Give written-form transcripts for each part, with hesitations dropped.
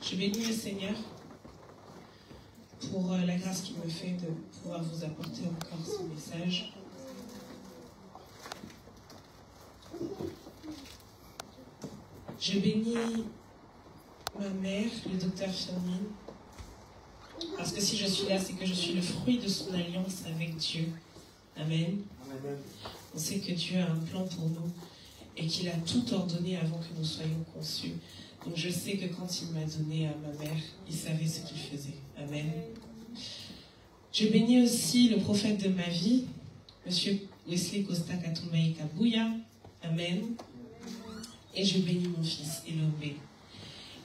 Je bénis le Seigneur pour la grâce qu'il me fait de pouvoir vous apporter encore ce message. Je bénis ma mère, le docteur Firmin, parce que si je suis là, c'est que je suis le fruit de son alliance avec Dieu. Amen. Amen. On sait que Dieu a un plan pour nous et qu'il a tout ordonné avant que nous soyons conçus. Donc je sais que quand il m'a donné à ma mère, il savait ce qu'il faisait. Amen. Je bénis aussi le prophète de ma vie, Monsieur Wesley Costa Katumei Kabuya. Amen. Et je bénis mon fils, Elombe.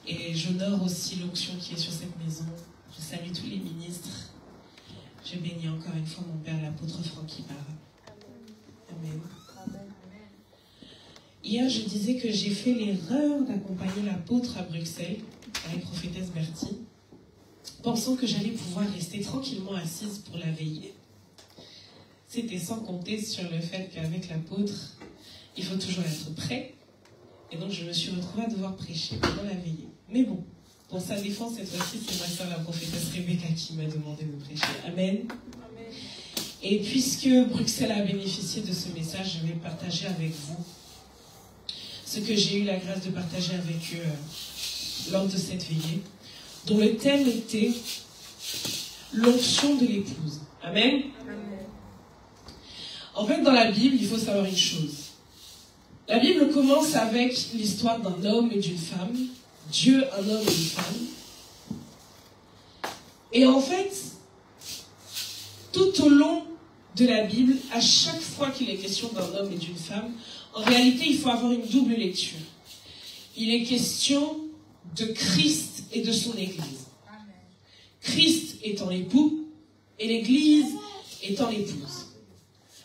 Et j'honore aussi l'onction qui est sur cette maison. Je salue tous les ministres. Je bénis encore une fois mon père, l'apôtre Francky Barra. Amen. Hier, je disais que j'ai fait l'erreur d'accompagner l'apôtre à Bruxelles, avec prophétesse Bertie, pensant que j'allais pouvoir rester tranquillement assise pour la veiller. C'était sans compter sur le fait qu'avec l'apôtre, il faut toujours être prêt. Et donc, je me suis retrouvée à devoir prêcher pendant la veillée. Mais bon, pour sa défense, cette fois-ci, c'est ma soeur, la prophétesse Rebecca, qui m'a demandé de prêcher. Amen. Amen. Et puisque Bruxelles a bénéficié de ce message, je vais partager avec vous ce que j'ai eu la grâce de partager avec eux lors de cette veillée, dont le thème était l'onction de l'épouse. Amen. Amen. En fait, dans la Bible, il faut savoir une chose. La Bible commence avec l'histoire d'un homme et d'une femme. Dieu, un homme et une femme. Et en fait, tout au long de la Bible, à chaque fois qu'il est question d'un homme et d'une femme, en réalité, il faut avoir une double lecture. Il est question de Christ et de son Église. Christ étant l'époux et l'Église étant l'épouse.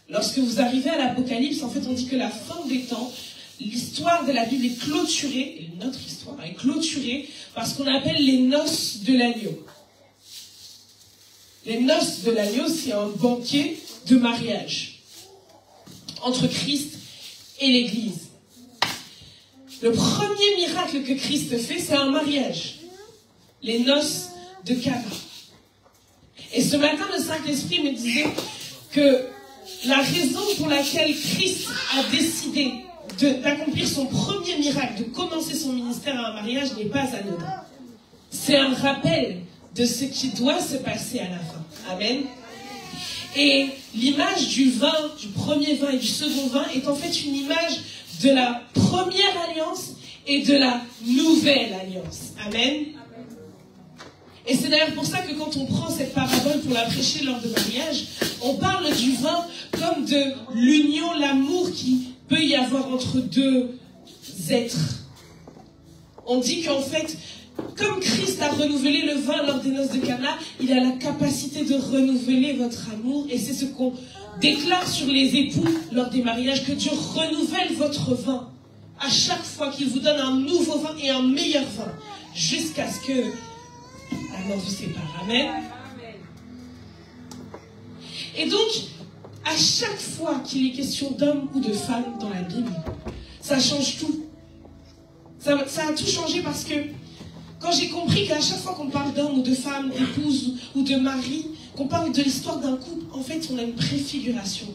Lorsque vous arrivez à l'Apocalypse, en fait, on dit que la fin des temps, l'histoire de la Bible est clôturée, et notre histoire est clôturée par ce qu'on appelle les noces de l'agneau. Les noces de l'agneau, c'est un banquet de mariage entre Christ et l'Église. Le premier miracle que Christ fait, c'est un mariage. Les noces de Cana. Et ce matin, le Saint-Esprit me disait que la raison pour laquelle Christ a décidé d'accomplir son premier miracle, de commencer son ministère à un mariage, n'est pas anodin. C'est un rappel de ce qui doit se passer à la fin. Amen. Et l'image du vin, du premier vin et du second vin est en fait une image de la première alliance et de la nouvelle alliance. Amen. Et c'est d'ailleurs pour ça que quand on prend cette parabole pour la prêcher lors de mariage, on parle du vin comme de l'union, l'amour qui peut y avoir entre deux êtres. On dit qu'en fait, comme Christ a renouvelé le vin lors des noces de Cana, il a la capacité de renouveler votre amour. Et c'est ce qu'on déclare sur les époux lors des mariages, que Dieu renouvelle votre vin à chaque fois qu'il vous donne un nouveau vin et un meilleur vin, jusqu'à ce que la mort vous sépare. Amen. Et donc, à chaque fois qu'il est question d'homme ou de femme dans la Bible, ça change tout. Ça a tout changé parce que quand j'ai compris qu'à chaque fois qu'on parle d'homme ou de femme, d'épouse ou de mari, qu'on parle de l'histoire d'un couple, en fait, on a une préfiguration,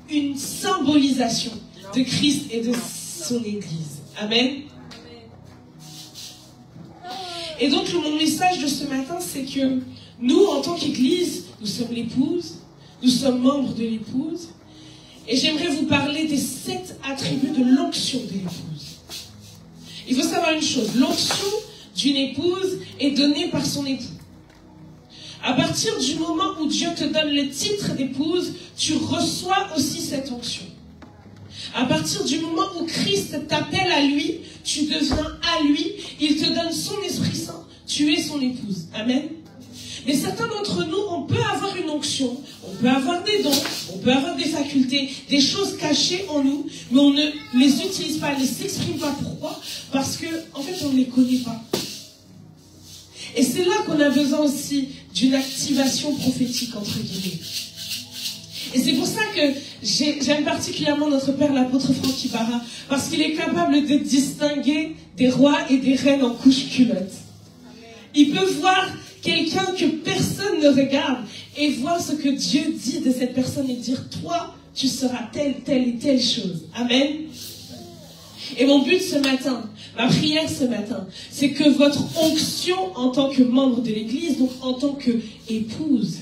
une symbolisation de Christ et de son Église. Amen. Et donc, mon message de ce matin, c'est que nous, en tant qu'Église, nous sommes l'épouse, nous sommes membres de l'épouse, et j'aimerais vous parler des 7 attributs de l'onction de l'épouse. Il faut savoir une chose, l'onction d'une épouse est donnée par son époux. À partir du moment où Dieu te donne le titre d'épouse, tu reçois aussi cette onction. À partir du moment où Christ t'appelle à lui, tu deviens à lui, il te donne son Esprit Saint, tu es son épouse. Amen. Mais certains d'entre nous, on peut avoir une onction, on peut avoir des dons, on peut avoir des facultés, des choses cachées en nous, mais on ne les utilise pas, on ne les s'exprime pas. Pourquoi? Parce que, en fait, on ne les connaît pas. Et c'est là qu'on a besoin aussi d'une activation prophétique, entre guillemets. Et c'est pour ça que j'aime particulièrement notre père, l'apôtre Francky Barra, parce qu'il est capable de distinguer des rois et des reines en couche culotte. Il peut voir quelqu'un que personne ne regarde et voir ce que Dieu dit de cette personne et dire, toi, tu seras telle, telle et telle chose. Amen. Et mon but ce matin, ma prière ce matin, c'est que votre onction en tant que membre de l'Église, donc en tant qu'épouse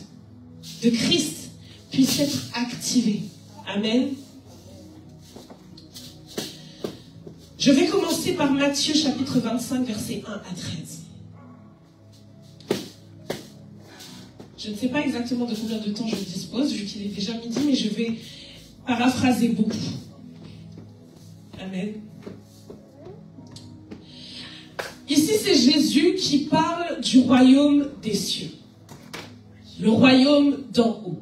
de Christ, puisse être activée. Amen. Je vais commencer par Matthieu chapitre 25, versets 1 à 13. Je ne sais pas exactement de combien de temps je dispose, vu qu'il est déjà midi, mais je vais paraphraser beaucoup. Amen. Ici, c'est Jésus qui parle du royaume des cieux. Le royaume d'en haut.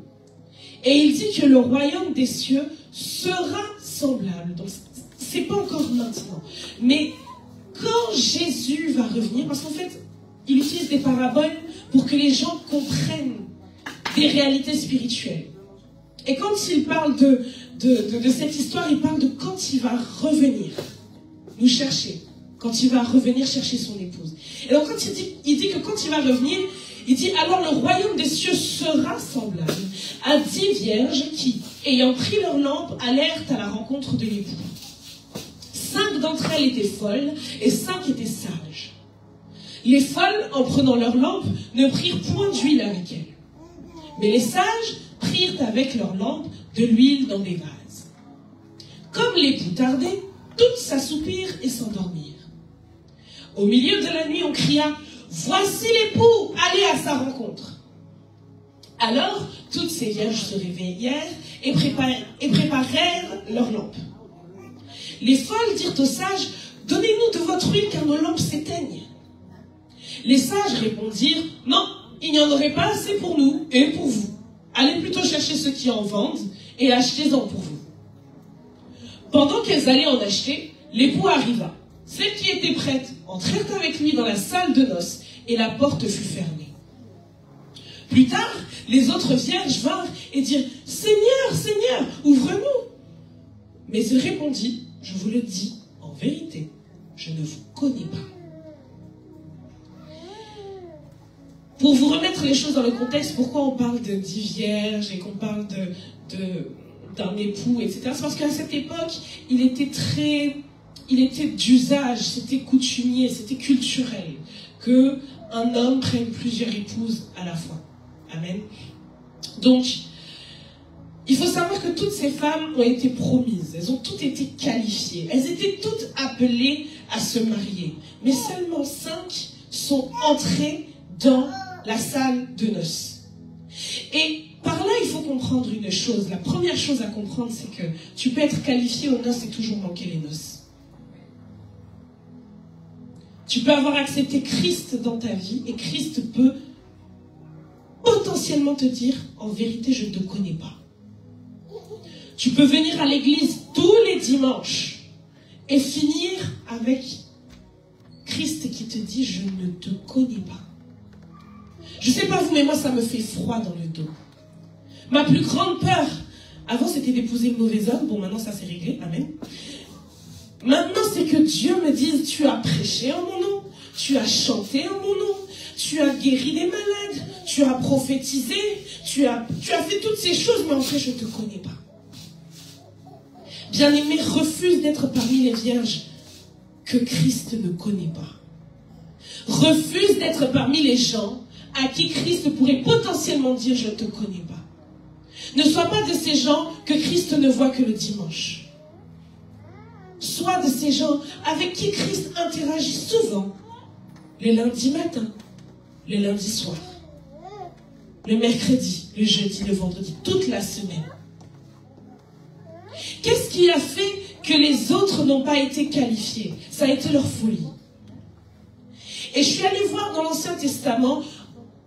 Et il dit que le royaume des cieux sera semblable. Donc, c'est pas encore maintenant. Mais quand Jésus va revenir, parce qu'en fait, il utilise des paraboles pour que les gens comprennent des réalités spirituelles. Et quand il parle de cette histoire, il parle de quand il va revenir nous chercher. Quand il va revenir chercher son épouse. Et donc quand il dit que quand il va revenir, il dit alors le royaume des cieux sera semblable à 10 vierges qui, ayant pris leur lampe, allèrent à la rencontre de l'époux. 5 d'entre elles étaient folles et 5 étaient sages. Les folles, en prenant leur lampe, ne prirent point d'huile avec elles. Mais les sages prirent avec leur lampe de l'huile dans des vases. Comme l'époux tardait, toutes s'assoupirent et s'endormirent. Au milieu de la nuit, on cria « Voici l'époux, allez à sa rencontre !» Alors, toutes ces vierges se réveillèrent et préparèrent leurs lampes. Les folles dirent aux sages « Donnez-nous de votre huile car nos lampes s'éteignent. » Les sages répondirent « Non, il n'y en aurait pas assez pour nous et pour vous. Allez plutôt chercher ceux qui en vendent et achetez-en pour vous. » Pendant qu'elles allaient en acheter, l'époux arriva. Celles qui étaient prêtes entrèrent avec lui dans la salle de noces et la porte fut fermée. Plus tard, les autres vierges vinrent et dirent « Seigneur, Seigneur, ouvre-nous » Mais il répondit « Je vous le dis, en vérité, je ne vous connais pas. » Pour vous remettre les choses dans le contexte, pourquoi on parle de 10 vierges et qu'on parle d'un époux, etc. C'est parce qu'à cette époque, il était d'usage, c'était coutumier, c'était culturel qu'un homme prenne plusieurs épouses à la fois. Amen. Donc, il faut savoir que toutes ces femmes ont été promises, elles ont toutes été qualifiées, elles étaient toutes appelées à se marier. Mais seulement 5 sont entrées dans la salle de noces. Et par là, il faut comprendre une chose. La première chose à comprendre, c'est que tu peux être qualifié aux noces et toujours manquer les noces. Tu peux avoir accepté Christ dans ta vie et Christ peut potentiellement te dire, en vérité, je ne te connais pas. Tu peux venir à l'église tous les dimanches et finir avec Christ qui te dit, je ne te connais pas. Je ne sais pas vous, mais moi, ça me fait froid dans le dos. Ma plus grande peur, avant, c'était d'épouser le mauvais homme. Bon, maintenant, ça s'est réglé. Amen. Maintenant, c'est que Dieu me dise, tu as prêché en mon nom, tu as chanté en mon nom, tu as guéri des malades, tu as prophétisé, tu as fait toutes ces choses, mais en fait, je ne te connais pas. Bien-aimé, refuse d'être parmi les vierges que Christ ne connaît pas. Refuse d'être parmi les gens à qui Christ pourrait potentiellement dire « je ne te connais pas ». Ne sois pas de ces gens que Christ ne voit que le dimanche. Sois de ces gens avec qui Christ interagit souvent, le lundi matin, le lundi soir, le mercredi, le jeudi, le vendredi, toute la semaine. Qu'est-ce qui a fait que les autres n'ont pas été qualifiés? Ça a été leur folie. Et je suis allée voir dans l'Ancien Testament,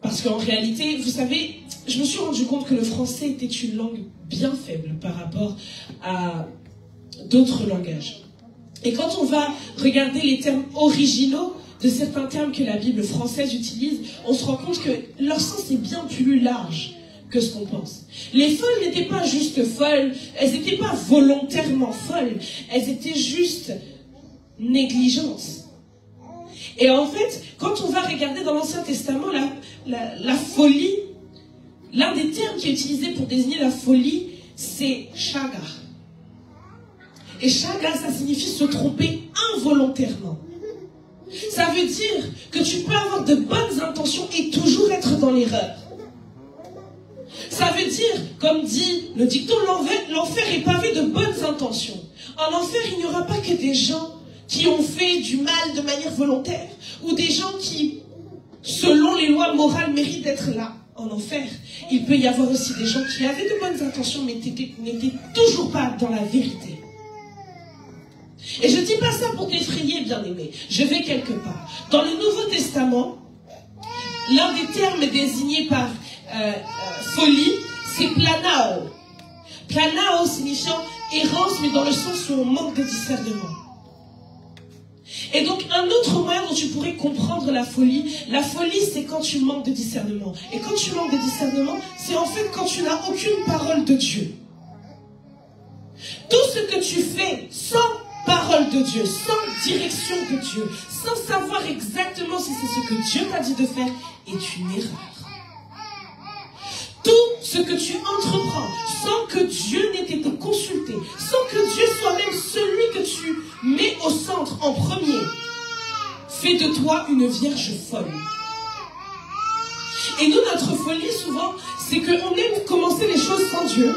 parce qu'en réalité, vous savez, je me suis rendu compte que le français était une langue bien faible par rapport à d'autres langages. Et quand on va regarder les termes originaux de certains termes que la Bible française utilise, on se rend compte que leur sens est bien plus large que ce qu'on pense. Les folles n'étaient pas juste folles, elles n'étaient pas volontairement folles, elles étaient juste négligentes. Et en fait, quand on va regarder dans l'Ancien Testament, la folie, l'un des termes qui est utilisé pour désigner la folie, c'est shaga. Et shaga, ça signifie se tromper involontairement. Ça veut dire que tu peux avoir de bonnes intentions et toujours être dans l'erreur. Ça veut dire, comme dit le dicton, l'enfer est pavé de bonnes intentions. En enfer, il n'y aura pas que des gens qui ont fait du mal de manière volontaire, ou des gens qui, selon les lois morales, méritent d'être là. En enfer, il peut y avoir aussi des gens qui avaient de bonnes intentions, mais n'étaient toujours pas dans la vérité. Et je ne dis pas ça pour t'effrayer, bien-aimé. Je vais quelque part. Dans le Nouveau Testament, l'un des termes désignés par folie, c'est planao. Planao signifiant errance, mais dans le sens où on manque de discernement. Et donc, un autre moyen dont tu pourrais comprendre la folie, c'est quand tu manques de discernement. Et quand tu manques de discernement, c'est en fait quand tu n'as aucune parole de Dieu. Tout ce que tu fais sans parole de Dieu, sans direction de Dieu, sans savoir exactement si c'est ce que Dieu t'a dit de faire, est une erreur. Tout ce que tu entreprends sans que Dieu n'ait été consulté, sans que Dieu soit même celui que tu mets au centre en premier, fait de toi une vierge folle. Et nous, notre folie, souvent, c'est qu'on aime commencer les choses sans Dieu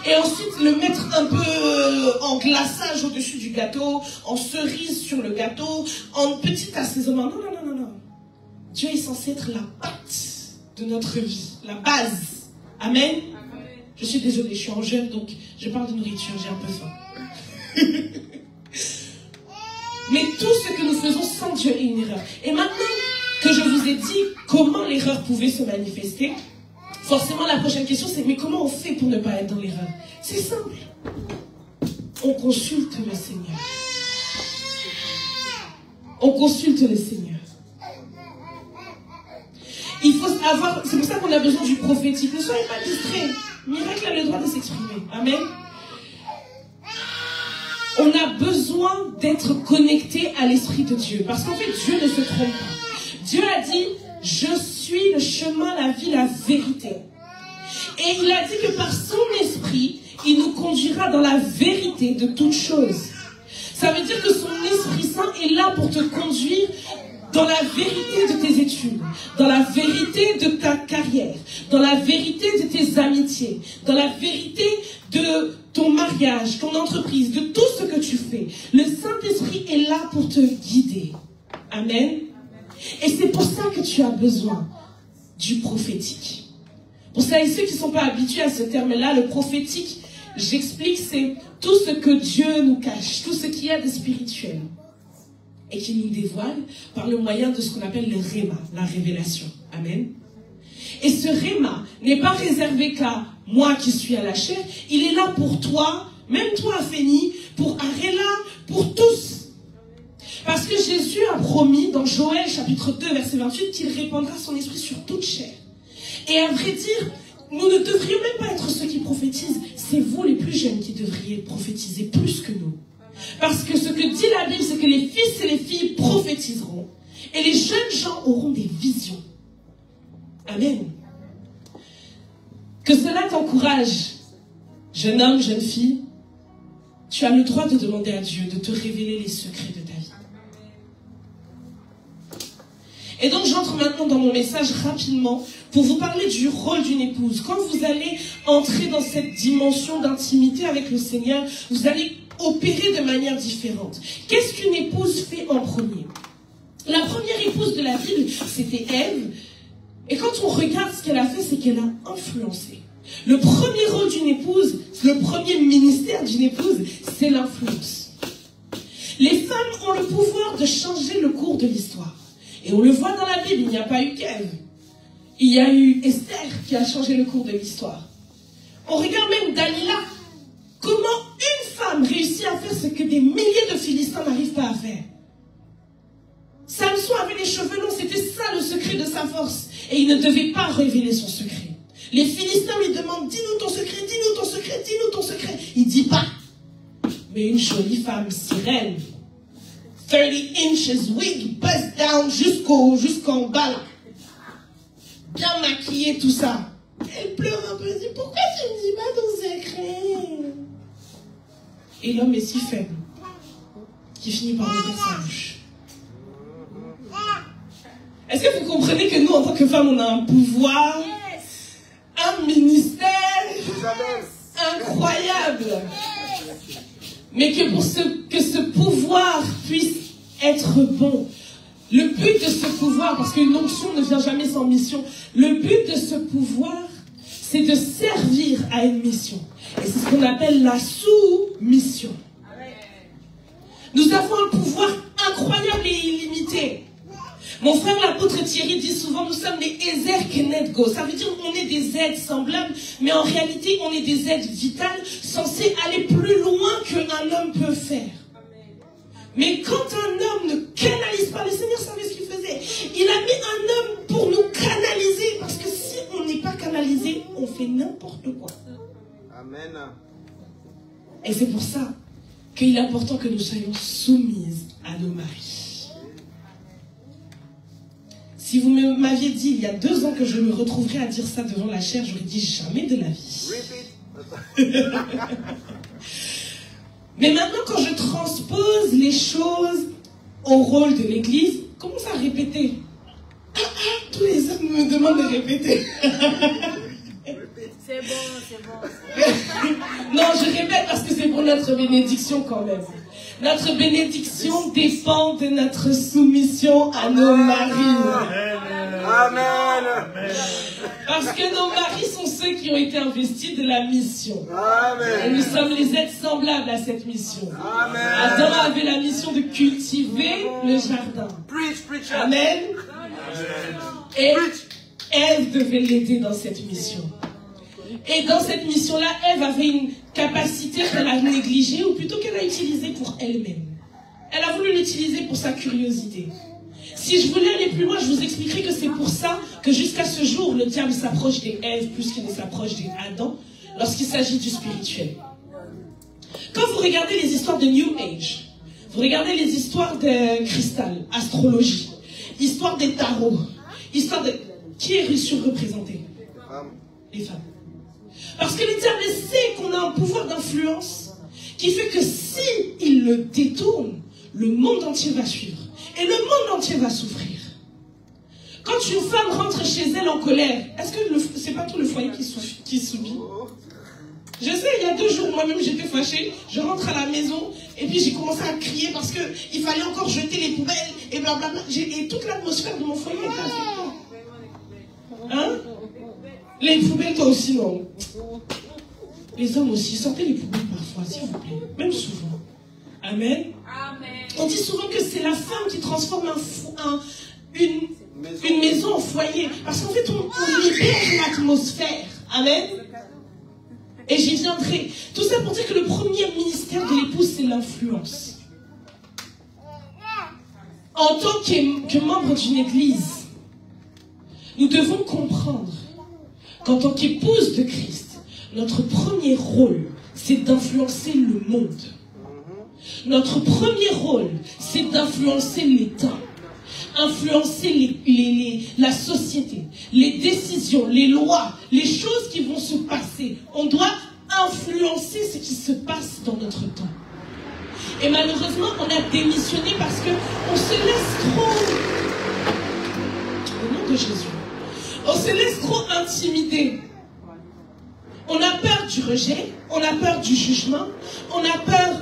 et ensuite le mettre un peu en glaçage au-dessus du gâteau, en cerise sur le gâteau, en petit assaisonnement. Non, non, non, non, non. Dieu est censé être la pâte de notre vie, la base. Amen. Amen. Je suis désolée, je suis en jeûne, donc je parle de nourriture, j'ai un peu faim. Mais tout ce que nous faisons sans Dieu est une erreur. Et maintenant que je vous ai dit comment l'erreur pouvait se manifester, forcément la prochaine question c'est mais comment on fait pour ne pas être dans l'erreur? C'est simple. On consulte le Seigneur. On consulte le Seigneur. Il faut avoir, c'est pour ça qu'on a besoin du prophétique. Ne soyez pas distraits. Miracle a le droit de s'exprimer. Amen. On a besoin d'être connecté à l'Esprit de Dieu. Parce qu'en fait, Dieu ne se trompe pas. Dieu a dit, je suis le chemin, la vie, la vérité. Et il a dit que par son Esprit, il nous conduira dans la vérité de toutes choses. Ça veut dire que son Esprit Saint est là pour te conduire dans la vérité de tes études, dans la vérité de ta carrière, dans la vérité de tes amitiés, dans la vérité de ton mariage, ton entreprise, de tout ce que tu fais. Le Saint-Esprit est là pour te guider. Amen. Et c'est pour ça que tu as besoin du prophétique. Pour ça, et ceux qui ne sont pas habitués à ce terme-là, le prophétique, j'explique, c'est tout ce que Dieu nous cache, tout ce qu'il y a de spirituel. Et qui nous dévoile par le moyen de ce qu'on appelle le réma, la révélation. Amen. Et ce réma n'est pas réservé qu'à moi qui suis à la chair, il est là pour toi, même toi Féni, pour Arela, pour tous. Parce que Jésus a promis dans Joël chapitre 2 verset 28 qu'il répandra son esprit sur toute chair. Et à vrai dire, nous ne devrions même pas être ceux qui prophétisent, c'est vous les plus jeunes qui devriez prophétiser plus que nous. Parce que ce que dit la Bible, c'est que les fils et les filles prophétiseront. Et les jeunes gens auront des visions. Amen. Que cela t'encourage, jeune homme, jeune fille. Tu as le droit de demander à Dieu de te révéler les secrets de ta vie. Et donc j'entre maintenant dans mon message rapidement pour vous parler du rôle d'une épouse. Quand vous allez entrer dans cette dimension d'intimité avec le Seigneur, vous allez opérer de manière différente. Qu'est-ce qu'une épouse fait en premier? La première épouse de la Bible, c'était Ève. Et quand on regarde ce qu'elle a fait, c'est qu'elle a influencé. Le premier rôle d'une épouse, le premier ministère d'une épouse, c'est l'influence. Les femmes ont le pouvoir de changer le cours de l'histoire. Et on le voit dans la Bible, il n'y a pas eu qu'Ève. Il y a eu Esther qui a changé le cours de l'histoire. On regarde même Dalila. Comment une femme réussit à faire ce que des milliers de Philistins n'arrivent pas à faire? Samson avait les cheveux longs, c'était ça le secret de sa force. Et il ne devait pas révéler son secret. Les Philistins lui demandent, dis-nous ton secret, dis-nous ton secret, dis-nous ton secret. Il dit pas. Mais une jolie femme sirène, 30 inches, wig, bust down jusqu'en bas là. Bien maquillée, tout ça. Elle pleure un peu, elle dit, pourquoi tu me dis pas ton secret? Et l'homme est si faible qu'il finit par ouvrir sa bouche. Est-ce que vous comprenez que nous, en tant que femmes, on a un pouvoir, un ministère incroyable, mais que pour que ce pouvoir puisse être bon, le but de ce pouvoir, parce qu'une onction ne vient jamais sans mission, le but de ce pouvoir, c'est de servir à une mission. Et c'est ce qu'on appelle la soumission. Nous avons un pouvoir incroyable et illimité. Mon frère l'apôtre Thierry dit souvent, nous sommes des Ezer Kenedgo. Ça veut dire qu'on est des aides semblables, mais en réalité, on est des aides vitales, censées aller plus loin qu'un homme peut faire. Mais quand un homme ne canalise pas, le Seigneur savait ce qu'il faisait. Il a mis un homme pour nous canaliser, parce que si on n'est pas canalisé, on fait n'importe quoi. Amen. Et c'est pour ça qu'il est important que nous soyons soumises à nos maris. Si vous m'aviez dit il y a 2 ans que je me retrouverais à dire ça devant la chair, j'aurais dit jamais de la vie. Mais maintenant, quand je transpose les choses au rôle de l'Église, commence à répéter. Tous les hommes me demandent de répéter. C'est bon. Non, je répète parce que c'est pour notre bénédiction quand même. Notre bénédiction dépend de notre soumission à nos maris. Amen. Parce que nos maris sont ceux qui ont été investis de la mission. Amen. Et nous sommes les aides semblables à cette mission. Amen. Adam avait la mission de cultiver le jardin. Preach. Amen. Et Ève devait l'aider dans cette mission. Et dans cette mission-là, Ève avait une capacité qu'elle a négligée, ou plutôt qu'elle a utilisée pour elle-même. Elle a voulu l'utiliser pour sa curiosité. Si je voulais aller plus loin, je vous expliquerai que c'est pour ça que jusqu'à ce jour, le diable s'approche des Ève plus qu'il ne s'approche des Adam lorsqu'il s'agit du spirituel. Quand vous regardez les histoires de New Age, vous regardez les histoires de cristal, astrologie, histoire des tarots, histoire de... Qui est surreprésenté? Les femmes. Parce que le diable sait qu'on a un pouvoir d'influence qui fait que si il le détourne, le monde entier va suivre. Et le monde entier va souffrir. Quand une femme rentre chez elle en colère, est-ce que c'est pas tout le foyer qui subit? Je sais, il y a 2 jours, moi-même j'étais fâchée. Je rentre à la maison et puis j'ai commencé à crier parce qu'il fallait encore jeter les poubelles et blablabla. Et toute l'atmosphère de mon foyer est cassée. Hein? Les poubelles, toi aussi, non? Les hommes aussi, sortez les poubelles parfois, s'il vous plaît. Même souvent. Amen. On dit souvent que c'est la femme qui transforme une maison en foyer. Parce qu'en fait, on libère l'atmosphère. Amen. Et j'y viendrai. Tout ça pour dire que le premier ministère de l'épouse, c'est l'influence. En tant que membre d'une église, nous devons comprendre qu'en tant qu'épouse de Christ, notre premier rôle, c'est d'influencer le monde. Notre premier rôle, c'est d'influencer l'État, influencer la société, les décisions, les lois, les choses qui vont se passer. On doit influencer ce qui se passe dans notre temps. Et malheureusement, on a démissionné parce qu'on se laisse trop, au nom de Jésus, on se laisse trop intimider. On a peur du rejet, on a peur du jugement, on a peur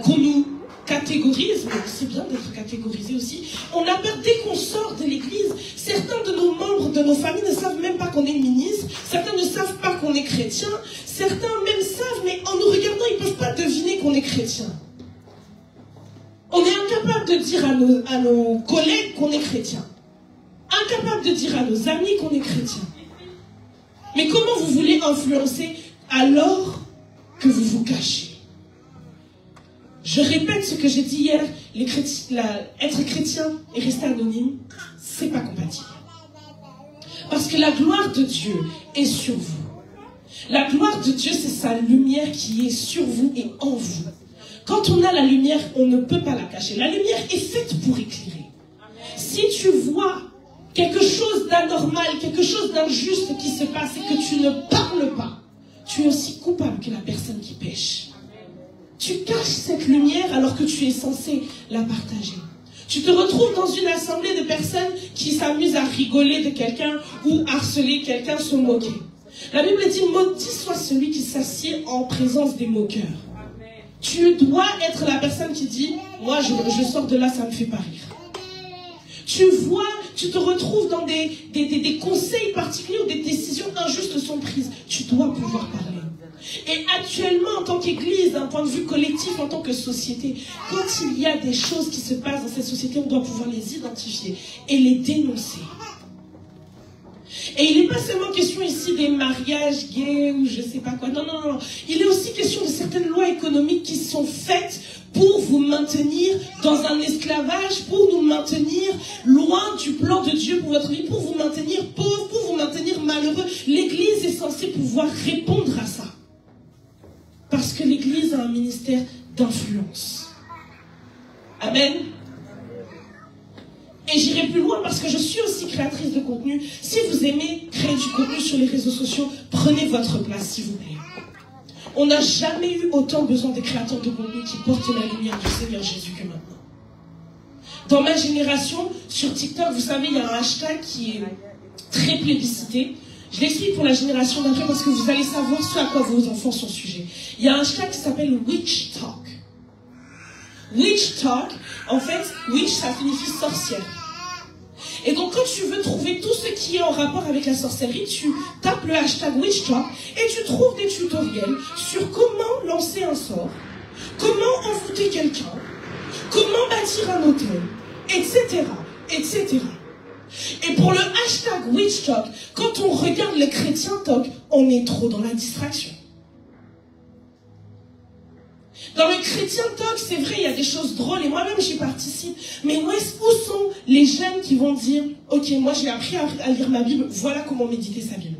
qu'on nous catégorise, mais c'est bien d'être catégorisé aussi. On a peur dès qu'on sort de l'église. Certains de nos membres de nos familles ne savent même pas qu'on est ministre, certains ne savent pas qu'on est chrétien, certains même savent, mais en nous regardant, ils ne peuvent pas deviner qu'on est chrétien. On est incapable de dire à nos collègues qu'on est chrétien. Incapable de dire à nos amis qu'on est chrétien. Mais comment vous voulez influencer alors que vous vous cachez? Je répète ce que j'ai dit hier, être chrétien et rester anonyme, c'est pas compatible. Parce que la gloire de Dieu est sur vous. La gloire de Dieu, c'est sa lumière qui est sur vous et en vous. Quand on a la lumière, on ne peut pas la cacher. La lumière est faite pour éclairer. Si tu vois quelque chose d'anormal, quelque chose d'injuste qui se passe et que tu ne parles pas, tu es aussi coupable que la personne qui pêche. Tu caches cette lumière alors que tu es censé la partager. Tu te retrouves dans une assemblée de personnes qui s'amusent à rigoler de quelqu'un ou harceler quelqu'un, se moquer. La Bible dit, maudit soit celui qui s'assied en présence des moqueurs. Tu dois être la personne qui dit, moi je sors de là, ça ne me fait pas rire. Tu te retrouves dans des conseils particuliers où des décisions injustes sont prises. Tu dois pouvoir parler. Et actuellement, en tant qu'Église, d'un point de vue collectif, en tant que société, quand il y a des choses qui se passent dans cette société, on doit pouvoir les identifier et les dénoncer. Et il n'est pas seulement question ici des mariages gays ou je ne sais pas quoi. Non, non, non. Il est aussi question de certaines lois économiques qui sont faites pour vous maintenir dans un esclavage, pour nous maintenir loin du plan de Dieu pour votre vie, pour vous maintenir pauvres, pour vous maintenir malheureux. L'Église est censée pouvoir répondre à ça. Parce que l'Église a un ministère d'influence. Amen. Et j'irai plus loin parce que je suis aussi créatrice de contenu. Si vous aimez créer du contenu sur les réseaux sociaux, prenez votre place, s'il vous plaît. On n'a jamais eu autant besoin des créateurs de contenu qui portent la lumière du Seigneur Jésus que maintenant. Dans ma génération, sur TikTok, vous savez, il y a un hashtag qui est très plébiscité. Je l'explique pour la génération d'après parce que vous allez savoir ce à quoi vos enfants sont sujets. Il y a un hashtag qui s'appelle Witch Talk. Witch Talk, en fait, witch, ça signifie sorcière. Et donc, quand tu veux trouver tout ce qui est en rapport avec la sorcellerie, tu tapes le hashtag Witch Talk et tu trouves des tutoriels sur comment lancer un sort, comment envoûter quelqu'un, comment bâtir un hôtel, etc., etc. Et pour le hashtag Witch Talk, quand on regarde les chrétiens talk, on est trop dans la distraction. Dans le chrétien talk, c'est vrai, il y a des choses drôles et moi-même j'y participe. Mais où sont les jeunes qui vont dire, ok, moi j'ai appris à lire ma Bible, voilà comment méditer sa Bible.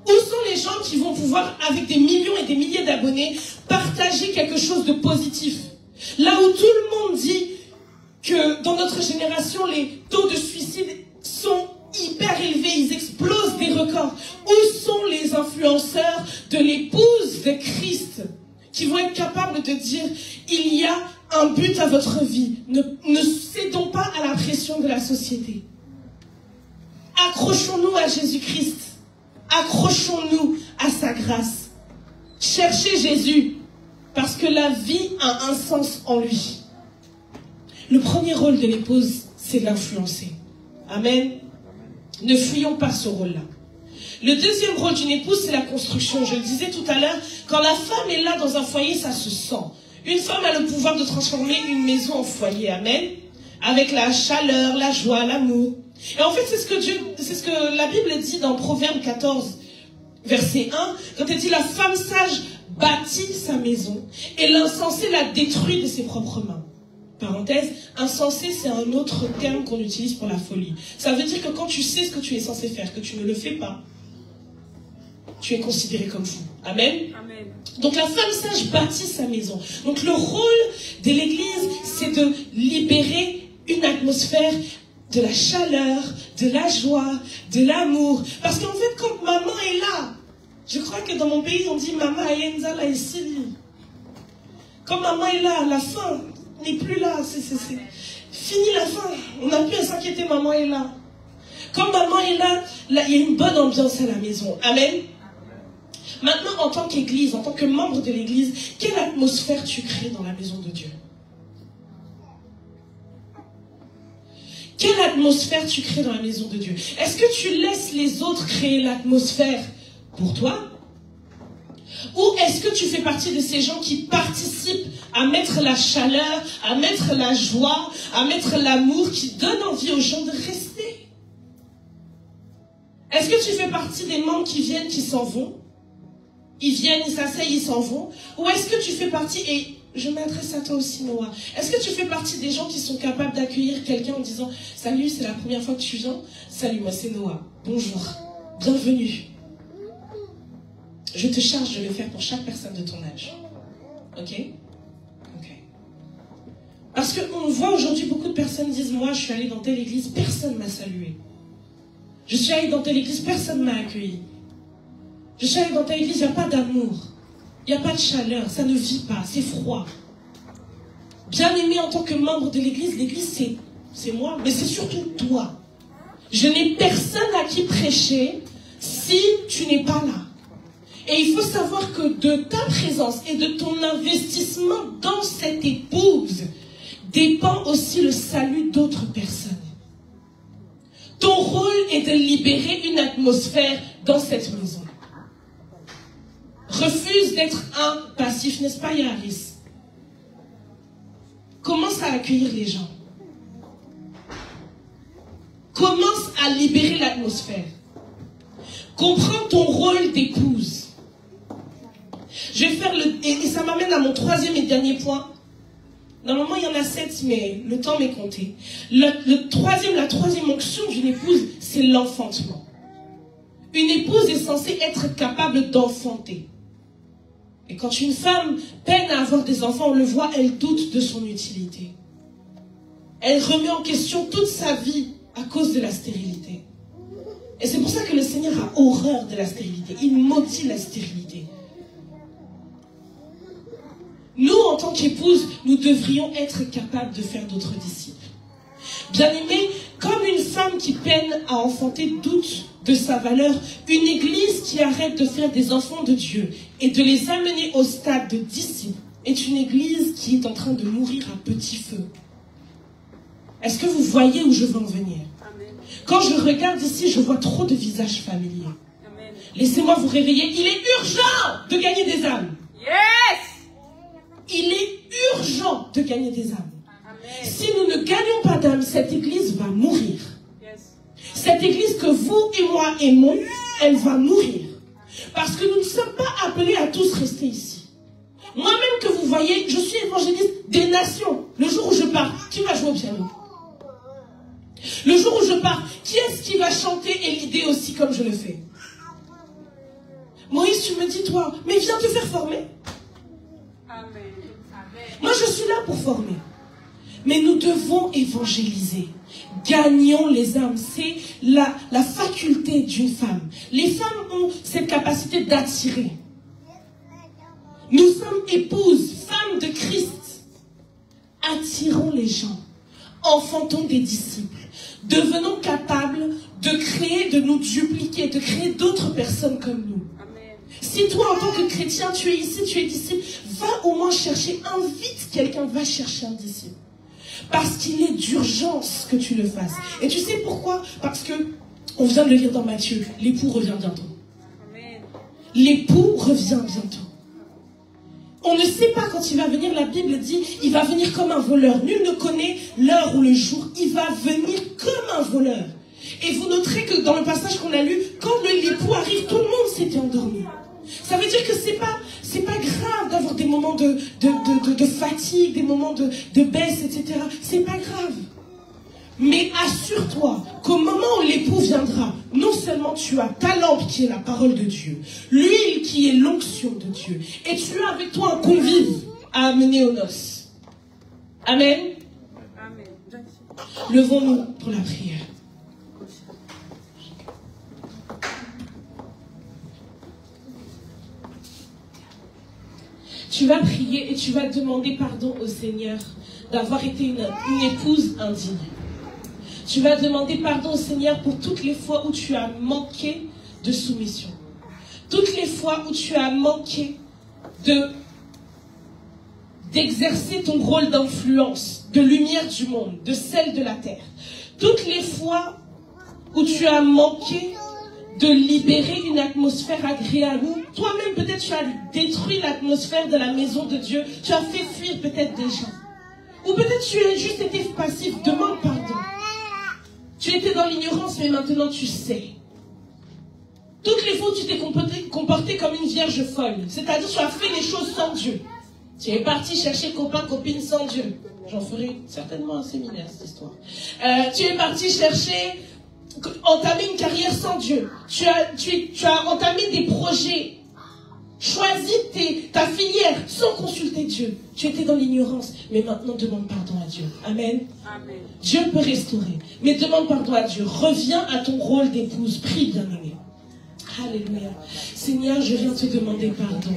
Où sont les gens qui vont pouvoir, avec des millions et des milliers d'abonnés, partager quelque chose de positif? Là où tout le monde dit que dans notre génération, les taux de suicide sont hyper élevés, ils explosent des records. Où sont les influenceurs de l'épouse de Christ qui vont être capables de dire, il y a un but à votre vie. Ne cédons pas à la pression de la société. Accrochons-nous à Jésus-Christ. Accrochons-nous à sa grâce. Cherchez Jésus, parce que la vie a un sens en lui. Le premier rôle de l'épouse, c'est de l'influencer. Amen. Ne fuyons pas ce rôle-là. Le deuxième rôle d'une épouse, c'est la construction. Je le disais tout à l'heure, quand la femme est là dans un foyer, ça se sent. Une femme a le pouvoir de transformer une maison en foyer. Amen. Avec la chaleur, la joie, l'amour. Et en fait, c'est ce que la Bible dit dans Proverbe 14, verset 1, quand elle dit la femme sage bâtit sa maison et l'insensé la détruit de ses propres mains. Parenthèse, insensé, c'est un autre terme qu'on utilise pour la folie. Ça veut dire que quand tu sais ce que tu es censé faire, que tu ne le fais pas, tu es considéré comme fou. Amen. Amen. Donc la femme sage bâtit sa maison. Donc le rôle de l'Église, c'est de libérer une atmosphère de la chaleur, de la joie, de l'amour. Parce qu'en fait, quand maman est là, je crois que dans mon pays, on dit maman ayenza la esili. Quand maman est là, la faim n'est plus là. C'est fini la faim. On n'a plus à s'inquiéter, maman est là. Quand maman est là, il y a une bonne ambiance à la maison. Amen. Maintenant, en tant qu'Église, en tant que membre de l'Église, quelle atmosphère tu crées dans la maison de Dieu? Quelle atmosphère tu crées dans la maison de Dieu? Est-ce que tu laisses les autres créer l'atmosphère pour toi? Ou est-ce que tu fais partie de ces gens qui participent à mettre la chaleur, à mettre la joie, à mettre l'amour, qui donne envie aux gens de rester? Est-ce que tu fais partie des membres qui viennent, qui s'en vont? Ils viennent, ils s'asseyent, ils s'en vont? Ou est-ce que tu fais partie, et je m'adresse à toi aussi Noah, est-ce que tu fais partie des gens qui sont capables d'accueillir quelqu'un en disant « Salut, c'est la première fois que tu viens? Salut, moi c'est Noah. Bonjour. Bienvenue. » Je te charge de le faire pour chaque personne de ton âge. Ok? Ok. Parce qu'on voit aujourd'hui, beaucoup de personnes disent, moi, je suis allée dans telle église, personne ne m'a salué. Je suis allée dans telle église, personne ne m'a accueilli. Je suis allée dans telle église, il n'y a pas d'amour. Il n'y a pas de chaleur, ça ne vit pas, c'est froid. Bien aimé en tant que membre de l'église c'est moi, mais c'est surtout toi. Je n'ai personne à qui prêcher si tu n'es pas là. Et il faut savoir que de ta présence et de ton investissement dans cette épouse dépend aussi le salut d'autres personnes. Ton rôle est de libérer une atmosphère dans cette maison. Refuse d'être un passif, n'est-ce pas, Yaris? Commence à accueillir les gens. Commence à libérer l'atmosphère. Comprends ton rôle d'épouse. Je vais faire et ça m'amène à mon troisième et dernier point. Normalement, il y en a 7, mais le temps m'est compté. La troisième onction d'une épouse, c'est l'enfantement. Une épouse est censée être capable d'enfanter. Et quand une femme peine à avoir des enfants, on le voit, elle doute de son utilité. Elle remet en question toute sa vie à cause de la stérilité. Et c'est pour ça que le Seigneur a horreur de la stérilité. Il maudit la stérilité. Nous, en tant qu'épouses, nous devrions être capables de faire d'autres disciples. Bien-aimés, comme une femme qui peine à enfanter doute de sa valeur, une église qui arrête de faire des enfants de Dieu et de les amener au stade de disciples est une église qui est en train de mourir à petit feu. Est-ce que vous voyez où je veux en venir? Quand je regarde ici, je vois trop de visages familiers. Laissez-moi vous réveiller. Il est urgent de gagner des âmes. Yes! Il est urgent de gagner des âmes. Si nous ne gagnons pas d'âmes, cette église va mourir. Cette église que vous et moi aimons, elle va mourir. Parce que nous ne sommes pas appelés à tous rester ici. Moi-même que vous voyez, je suis évangéliste des nations. Le jour où je pars, qui va jouer au piano? Le jour où je pars, qui est-ce qui va chanter et l'idée aussi comme je le fais? Moïse, tu me dis toi, mais viens te faire former. Amen. Moi, je suis là pour former. Mais nous devons évangéliser. Gagnons les âmes. C'est la faculté d'une femme. Les femmes ont cette capacité d'attirer. Nous sommes épouses, femmes de Christ. Attirons les gens. Enfantons des disciples. Devenons capables de créer, de nous dupliquer, de créer d'autres personnes comme nous. Amen. Si toi, en tant que chrétien, tu es ici, tu es disciple, va au moins chercher, invite quelqu'un, va chercher un disciple. Parce qu'il est d'urgence que tu le fasses. Et tu sais pourquoi? Parce que, on vient de le lire dans Matthieu, l'époux revient bientôt. Amen. L'époux revient bientôt. On ne sait pas quand il va venir, la Bible dit, il va venir comme un voleur. Nul ne connaît l'heure ou le jour. Il va venir comme un voleur. Et vous noterez que dans le passage qu'on a lu, quand l'époux arrive, tout le monde s'était endormi. Ça veut dire que c'est pas grave d'avoir des moments de fatigue, des moments de baisse, etc. C'est pas grave. Mais assure-toi qu'au moment où l'époux viendra, non seulement tu as ta lampe qui est la parole de Dieu, l'huile qui est l'onction de Dieu, et tu as avec toi un convive à amener aux noces. Amen. Amen. Levons-nous pour la prière. Tu vas prier et tu vas demander pardon au Seigneur d'avoir été une épouse indigne. Tu vas demander pardon au Seigneur pour toutes les fois où tu as manqué de soumission. Toutes les fois où tu as manqué d'exercer ton rôle d'influence, de lumière du monde, de celle de la terre. Toutes les fois où tu as manqué de libérer une atmosphère agréable. Toi-même, peut-être, tu as détruit l'atmosphère de la maison de Dieu. Tu as fait fuir peut-être des gens. Ou peut-être tu as juste été passif. Demande pardon. Tu étais dans l'ignorance, mais maintenant tu sais. Toutes les fois où tu t'es comporté comme une vierge folle, c'est-à-dire tu as fait les choses sans Dieu. Tu es parti chercher copain, copine sans Dieu. J'en ferai certainement un séminaire, cette histoire. Tu es parti chercher, entamer une carrière sans Dieu. Tu as entamé des projets choisi ta filière sans consulter Dieu. Tu étais dans l'ignorance, mais maintenant demande pardon à Dieu. Amen. Amen. Dieu peut restaurer, mais demande pardon à Dieu. Reviens à ton rôle d'épouse. Prie, bien-aimé. Alléluia. Seigneur, je viens te demander pardon.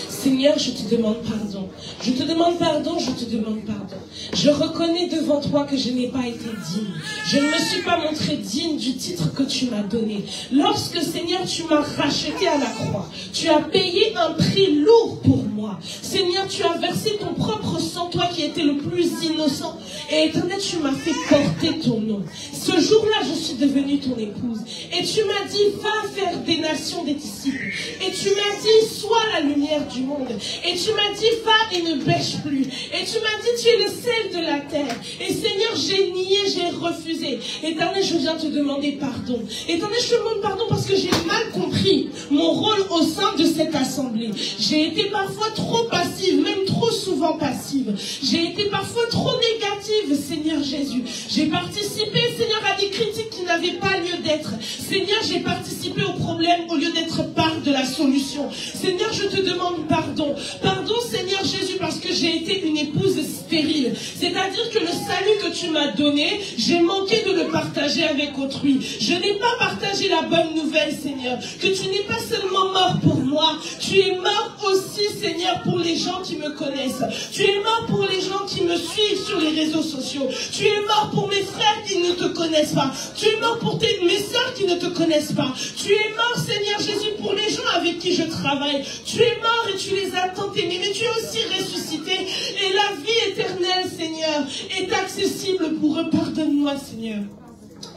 Seigneur, je te demande pardon. Je te demande pardon, je te demande pardon. Je reconnais devant toi que je n'ai pas été digne. Je ne me suis pas montré digne du titre que tu m'as donné. Lorsque, Seigneur, tu m'as racheté à la croix, tu as payé un prix lourd pour moi. Seigneur, tu as versé ton propre sang, toi qui étais le plus innocent. Et Éternel, tu m'as fait porter ton nom. Ce jour-là, je suis devenue ton épouse. Et tu m'as dit, va faire des nations des disciples. Et tu m'as dit, sois la lumière du monde. Et tu m'as dit, va et ne bêche plus. Et tu m'as dit, tu es le sel de la terre. Et Seigneur, j'ai nié, j'ai refusé. Éternel, je viens te demander pardon. Éternel, je te demande pardon parce que j'ai mal compris mon rôle au sein de cette assemblée. J'ai été parfois trop passive, même trop souvent passive. J'ai été parfois trop négative, Seigneur Jésus. J'ai participé, Seigneur, à des critiques qui n'avaient pas lieu d'être. Seigneur, j'ai participé au problème au lieu d'être part de la solution. Seigneur, je te demande pardon. Pardon, Seigneur Jésus, parce que j'ai été une épouse stérile. C'est-à-dire que le salut que tu m'as donné, j'ai manqué de le partager avec autrui. Je n'ai pas partagé la bonne nouvelle, Seigneur. Que tu n'es pas seulement mort pour moi, tu es mort aussi, Seigneur, pour les gens qui me connaissent. Tu es mort pour les gens qui me suivent sur les réseaux sociaux. Tu es mort pour mes frères qui ne te connaissent pas. Tu es mort pour mes sœurs qui ne te connaissent pas. Tu es mort, Seigneur Jésus, pour les gens avec qui je travaille. Tu es mort et tu les as tant aimés, mais tu es aussi ressuscité. Et la vie éternelle, Seigneur, est accessible pour eux. Pardonne-moi, Seigneur.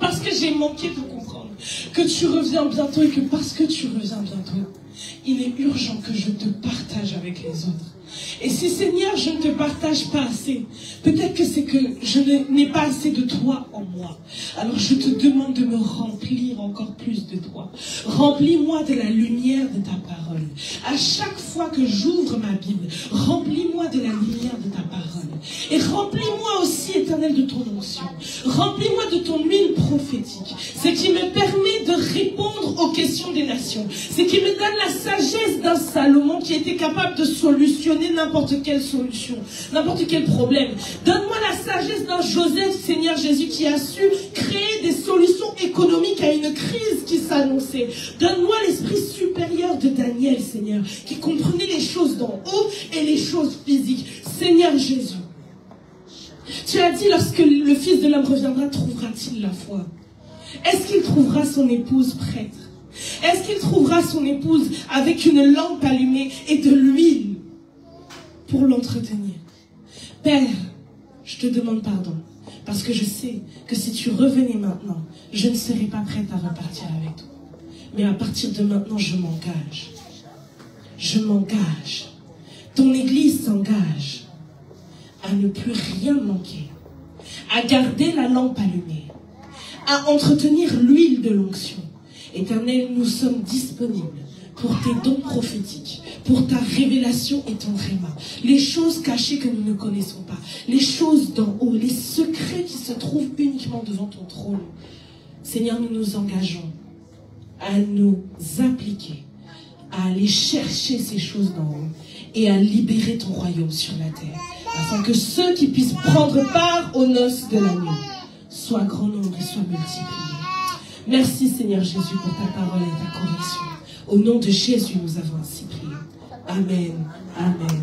Parce que j'ai manqué de comprendre que tu reviens bientôt et que parce que tu reviens bientôt, il est urgent que je te partage avec les autres. Et si, Seigneur, je ne te partage pas assez, peut-être que c'est que je n'ai pas assez de toi en moi. Alors je te demande de me remplir encore plus de toi. Remplis-moi de la lumière de ta parole. À chaque fois que j'ouvre ma Bible, remplis-moi de la lumière de ta parole. Et remplis-moi aussi, Éternel, de ton onction. Remplis-moi de ton huile prophétique. Ce qui me permet de répondre aux questions des nations. Ce qui me donne la sagesse d'un Salomon qui était capable de solutionner n'importe quelle solution, n'importe quel problème. Donne-moi la sagesse d'un Joseph, Seigneur Jésus, qui a su créer des solutions économiques à une crise qui s'annonçait. Donne-moi l'esprit supérieur de Daniel, Seigneur, qui comprenait les choses d'en haut et les choses physiques. Seigneur Jésus, tu as dit, lorsque le Fils de l'homme reviendra, trouvera-t-il la foi? Est-ce qu'il trouvera son épouse prêtre? Est-ce qu'il trouvera son épouse avec une lampe allumée et de l'huile pour l'entretenir? Père, je te demande pardon, parce que je sais que si tu revenais maintenant, je ne serais pas prête à repartir avec toi. Mais à partir de maintenant, je m'engage. Je m'engage. Ton Église s'engage à ne plus rien manquer, à garder la lampe allumée, à entretenir l'huile de l'onction. Éternel, nous sommes disponibles pour tes dons prophétiques, pour ta révélation et ton réma. Les choses cachées que nous ne connaissons pas, les choses d'en haut, les secrets qui se trouvent uniquement devant ton trône. Seigneur, nous nous engageons à nous appliquer, à aller chercher ces choses d'en haut et à libérer ton royaume sur la terre, afin que ceux qui puissent prendre part aux noces de l'agneau soient grand nombre et soient multipliés. Merci Seigneur Jésus pour ta parole et ta correction. Au nom de Jésus, nous avons ainsi prié. Amen. Amen.